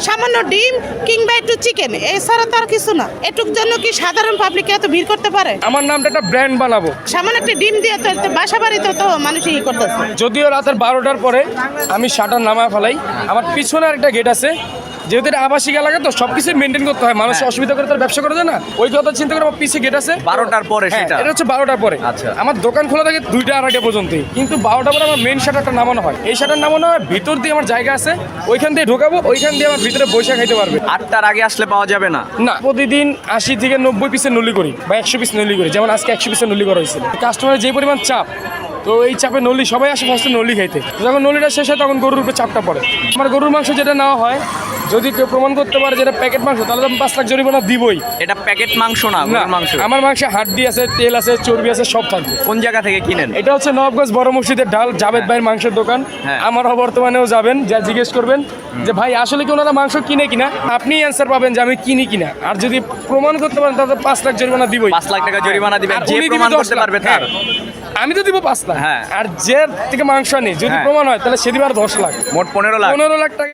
সামান্য ডিম কিংবা একটু চিকেন, এছাড়া তার কিছু না। এটুক জন্য কি সাধারণ পাবলিক এত ভিড় করতে পারে? আমার নামটা একটা ব্র্যান্ড বানাবো। সামান্য একটা ডিম দিয়ে তো বাসা বাড়িতে তো মানুষ ই করতেছে। যদিও রাতের 12টার পরে আমি শাটার নামায় ফেলাই। আমার পিছনে আরেকটা গেট আছে, যেহেতু এটা আবাসিক এলাকা তো সবকিছু মেনটেন করতে হয়, মানুষ অসুবিধা করে তার ব্যবসা করে দেয় না, ওই কথা চিন্তা করে আমার পিছিয়ে গেট আছে 12টার পরে হ্যাঁ, সেটা এটা হচ্ছে 12টার পরে। আচ্ছা। আমার দোকান খোলা থাকে 2টা আড়াইটা পর্যন্তই, কিন্তু 12টার পরে আমার মেন শাটারটা নামানো হয়। এই শাটার নামানো হয়, ভিতর দিয়ে আমার জায়গা আছে, ওইখান দিয়ে ঢোকাবো, ওইখান দিয়ে আমার ভিতরে বৈশা খাইতে পারবে। 8টার আগে আসলে পাওয়া যাবে না। না, প্রতিদিন 80 থেকে 90 পিসের নলি করি বা 100 পিস নলি করি, যেমন আজকে 100 পিসের নলি করা হয়েছিল। কাস্টমারের যে পরিমাণ চাপ, তো এই চাপে নলি সবাই আসে ফার্স্টে নলি খাইতে। যখন নলিটা শেষ হয় তখন গরুর উপরে চাপটা পড়ে। আমার গরুর মাংস যেটা নেওয়া হয়, যদি কেউ প্রমাণ করতে পারে যেটা প্যাকেট মাংস, তাহলে তো আমি 5 লাখ জরিমানা দিবই। এটা প্যাকেট মাংস না, না, গরুর মাংস। আমার মাংসে হাড্ডি আছে, তেল আছে, চর্বি আছে, সব থাকবে। কোন জায়গা থেকে কিনেন? এটা হচ্ছে নবাবগঞ্জ বড় মসজিদের ডাল, জাভেদ ভাইয়ের মাংসের দোকান। হ্যাঁ। আমার বর্তমানেও যাবেন, যা জিজ্ঞেস করবেন যে ভাই আসলে কি ওনারা মাংস কিনে কিনা, আপনি অ্যান্সার পাবেন যে আমি কিনি কিনা। আর যদি প্রমাণ করতে পারেন তাহলে 5 লাখ জরিমানা দিবই। 5 লাখ টাকা জরিমানা দিবেন, আর যে উনি দিবে প্রমাণ 10 করতে লাখ। পারবে হ্যাঁ। তার। আমি তো দিব 5 লাখ, হ্যাঁ। আর যে থেকে মাংস আনি যদি হ্যাঁ। প্রমাণ হয় তাহলে সে দিবে আর 10 লাখ, মোট 15 লাখ। 15 লাখ টাকা।